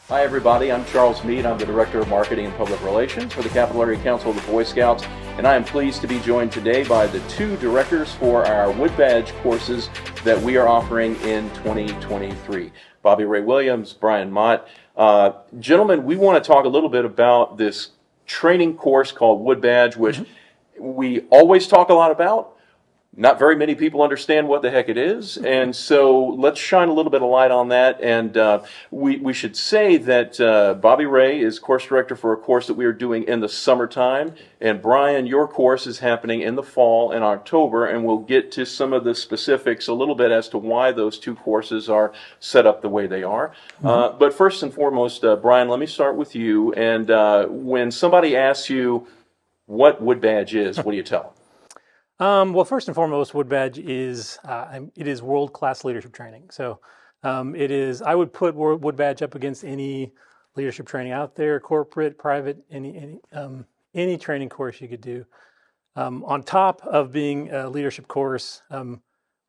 Hi, everybody. I'm Charles Mead. I'm the Director of Marketing and Public Relations for the Capital Area Council of the Boy Scouts, and I am pleased to be joined today by the two directors for our Wood Badge courses that we are offering in 2023. Bobby Ray Williams, Brian Mott. Gentlemen, we want to talk a little bit about this training course called Wood Badge, which we always talk a lot about. Not very many people understand what the heck it is, and so let's shine a little bit of light on that. And we should say that Bobby Ray is course director for a course that we are doing in the summertime, and Brian, your course is happening in the fall in October, and we'll get to some of the specifics a little bit as to why those two courses are set up the way they are. But first and foremost, Brian, let me start with you. And when somebody asks you what Wood Badge is, what do you tell them? Well, first and foremost, Wood Badge is it is world-class leadership training. So it is. I would put Wood Badge up against any leadership training out there, corporate, private, any training course you could do. On top of being a leadership course,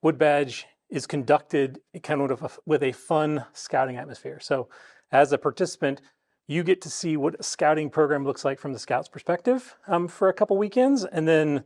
Wood Badge is conducted kind of with a fun scouting atmosphere. So as a participant, you get to see what a scouting program looks like from the Scouts' perspective for a couple weekends, and then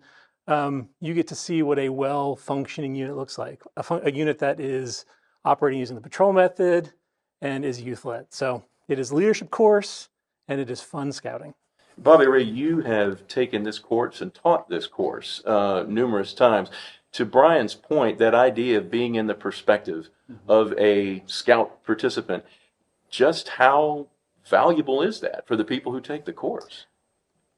you get to see what a well-functioning unit looks like, a unit that is operating using the patrol method and is youth-led. So it is leadership course and it is fun scouting. Bobby Ray, you have taken this course and taught this course numerous times. To Brian's point, that idea of being in the perspective of a scout participant, just how valuable is that for the people who take the course?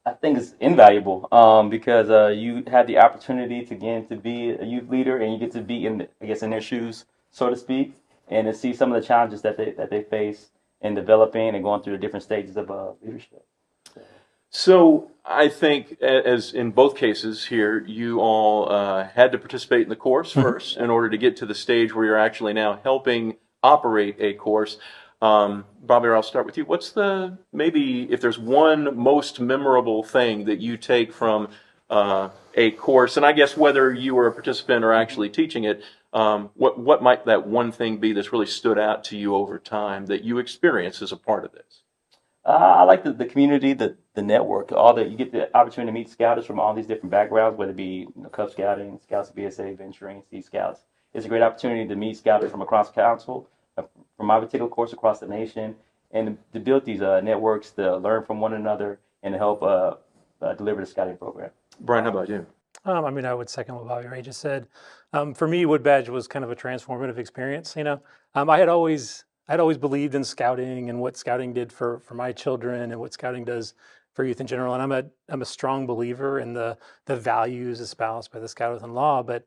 I think it's invaluable because you have the opportunity to be a youth leader, and you get to be in their shoes, so to speak, and to see some of the challenges that they face in developing and going through the different stages of leadership. So I think, as in both cases here, you all had to participate in the course first in order to get to the stage where you're actually now helping operate a course. Bobby, I'll start with you. What's maybe if there's one most memorable thing that you take from a course, and I guess whether you were a participant or actually teaching it, what might that one thing be that's really stood out to you over time that you experience as a part of this? I like the community, the network, you get the opportunity to meet scouters from all these different backgrounds, whether it be Cub Scouting, Scouts of BSA, Venturing, Sea Scouts. It's a great opportunity to meet scouters from across council, from my particular course across the nation, and to build these networks, to learn from one another, and to help deliver the scouting program. Brian, how about you? I would second what Bobby Ray just said. For me, Wood Badge was kind of a transformative experience. I had always believed in scouting and what scouting did for my children and what scouting does for youth in general. And I'm a strong believer in the values espoused by the Scout-Within-Law. But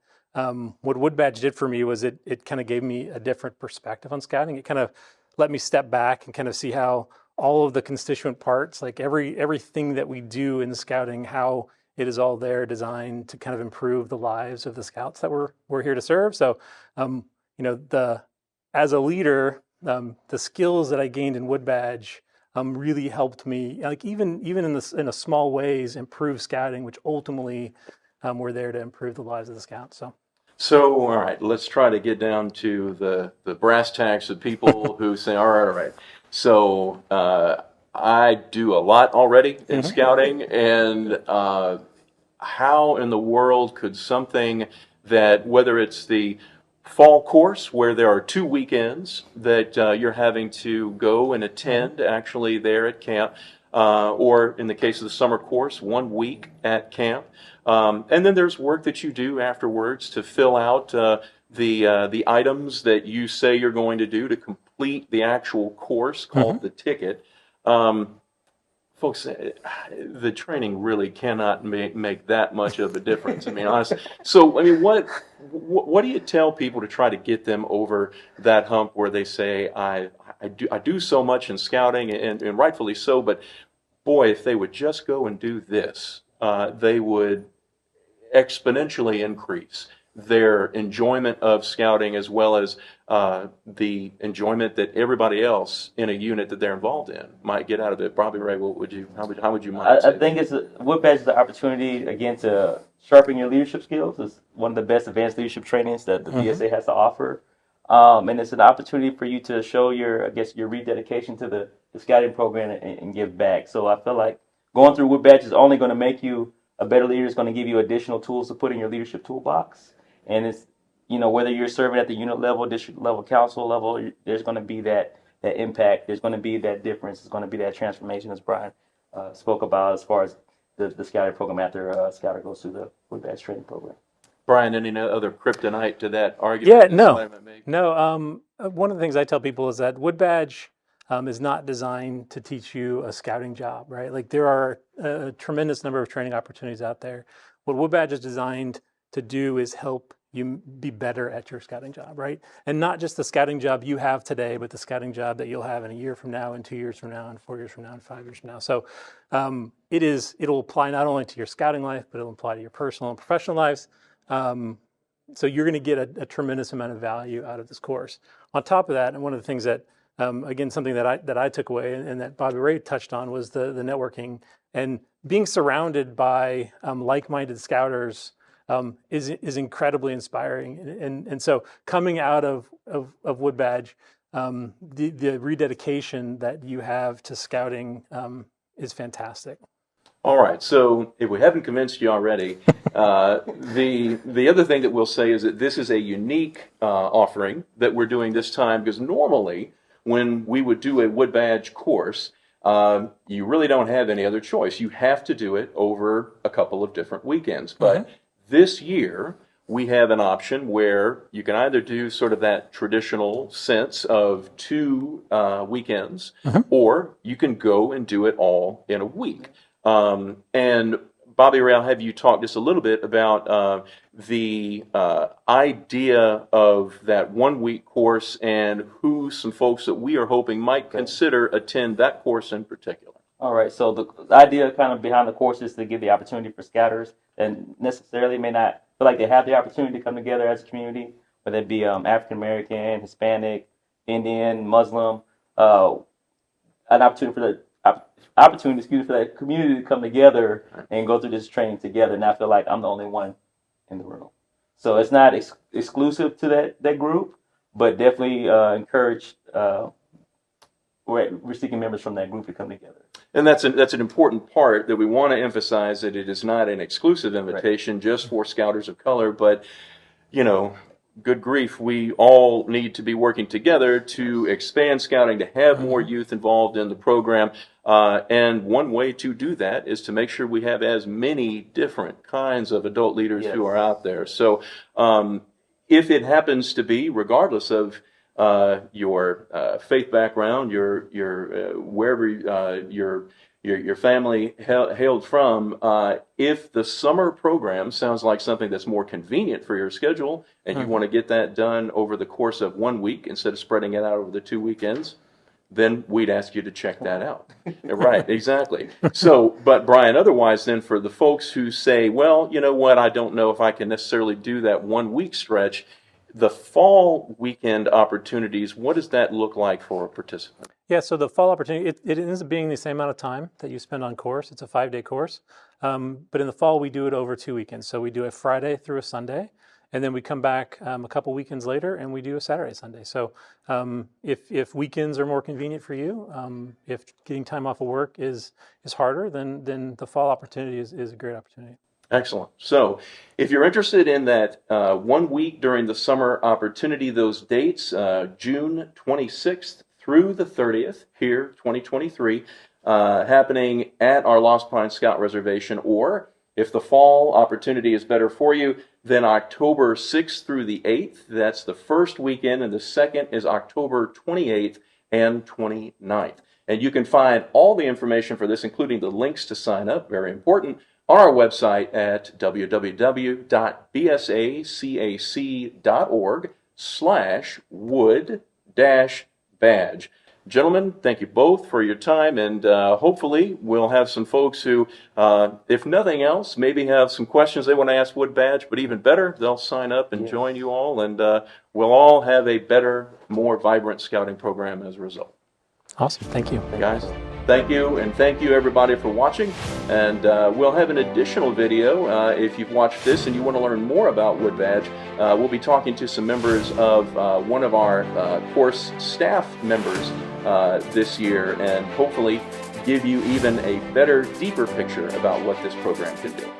what Wood Badge did for me was it kind of gave me a different perspective on scouting. It kind of let me step back and kind of see how all of the constituent parts, like everything that we do in scouting, how it is all there designed to kind of improve the lives of the scouts that we're here to serve. So, as a leader, the skills that I gained in Wood Badge really helped me, like even in a small ways, improve scouting, which ultimately were there to improve the lives of the scouts. So, all right, let's try to get down to the brass tacks of people who say, all right. So I do a lot already in scouting, and how in the world could something that, whether it's the fall course where there are 2 weekends that you're having to go and attend actually there at camp, or in the case of the summer course, 1 week at camp. And then there's work that you do afterwards to fill out the items that you say you're going to do to complete the actual course called the ticket. Folks, the training really cannot make that much of a difference. I mean, honestly. So, I mean, what do you tell people to try to get them over that hump where they say, I do so much in scouting, and rightfully so, but boy, if they would just go and do this, they would exponentially increase their enjoyment of scouting, as well as the enjoyment that everybody else in a unit that they're involved in might get out of it. Bobby Ray, how would you mind? I think Wood Badge is the opportunity again to sharpen your leadership skills. It's one of the best advanced leadership trainings that the BSA has to offer. And it's an opportunity for you to show your, I guess, your rededication to the scouting program and give back. So I feel like going through Wood Badge is only going to make you a better leader. It's going to give you additional tools to put in your leadership toolbox. And it's, whether you're serving at the unit level, district level, council level, there's going to be that impact. There's going to be that difference. There's going to be that transformation, as Brian spoke about, as far as the scouting program after Scouter goes through the Wood Badge training program. Brian, any other kryptonite to that argument? Yeah, no, Somebody might make? no. One of the things I tell people is that Wood Badge is not designed to teach you a scouting job, right? Like there are a tremendous number of training opportunities out there. What Wood Badge is designed to do is help you be better at your scouting job, right? And not just the scouting job you have today, but the scouting job that you'll have in a year from now, and 2 years from now, and 4 years from now, and 5 years from now. So it'll apply not only to your scouting life, but it'll apply to your personal and professional lives. So you're going to get a tremendous amount of value out of this course. On top of that, and one of the things that, again, something that I took away and that Bobby Ray touched on was the networking and being surrounded by like-minded scouters is incredibly inspiring. And so coming out of Wood Badge, the rededication that you have to scouting is fantastic. All right. So if we haven't convinced you already, the other thing that we'll say is that this is a unique offering that we're doing this time, because normally when we would do a Wood Badge course, you really don't have any other choice. You have to do it over a couple of different weekends. But this year, we have an option where you can either do sort of that traditional sense of 2 weekends, or you can go and do it all in a week. And Bobby Ray, I'll have you talk just a little bit about the idea of that 1 week course and who some folks that we are hoping might consider attend that course in particular. All right. So the idea kind of behind the course is to give the opportunity for scouters that necessarily may not feel like they have the opportunity to come together as a community, whether it be African American, Hispanic, Indian, Muslim, an opportunity for the for that community to come together and go through this training together, and not feel like I'm the only one in the room. So it's not exclusive to that group, but definitely encourage. We're seeking members from that group to come together. And that's an important part that we want to emphasize, that it is not an exclusive invitation just for Scouters of Color, but, good grief, we all need to be working together to expand scouting, to have more youth involved in the program. And one way to do that is to make sure we have as many different kinds of adult leaders who are out there. So if it happens to be, regardless of your faith background, your wherever your family hailed from, if the summer program sounds like something that's more convenient for your schedule, and you want to get that done over the course of 1 week instead of spreading it out over the 2 weekends, then we'd ask you to check that out. Right, exactly. So, but Brian, otherwise then, for the folks who say, well, you know what, I don't know if I can necessarily do that 1 week stretch, the fall weekend opportunities, what does that look like for a participant? Yeah, so the fall opportunity, it ends up being the same amount of time that you spend on course. It's a 5-day course. But in the fall, we do it over 2 weekends. So we do a Friday through a Sunday, and then we come back a couple weekends later and we do a Saturday, Sunday. So if weekends are more convenient for you, if getting time off of work is harder, then the fall opportunity is a great opportunity. Excellent. So if you're interested in that 1 week during the summer opportunity, those dates, June 26th through the 30th here, 2023, happening at our Lost Pine Scout Reservation, or if the fall opportunity is better for you, then October 6th through the 8th, that's the first weekend, and the second is October 28th and 29th. And you can find all the information for this, including the links to sign up, very important, on our website at www.bsacac.org/wood-badge. Gentlemen, thank you both for your time, and hopefully we'll have some folks who, if nothing else, maybe have some questions they want to ask Wood Badge, but even better, they'll sign up and join you all, and we'll all have a better, more vibrant scouting program as a result. Awesome. Thank you. Guys, Thank you, and thank you everybody for watching. And we'll have an additional video. If you've watched this and you want to learn more about Wood Badge, we'll be talking to some members of one of our course staff members this year, and hopefully give you even a better, deeper picture about what this program can do.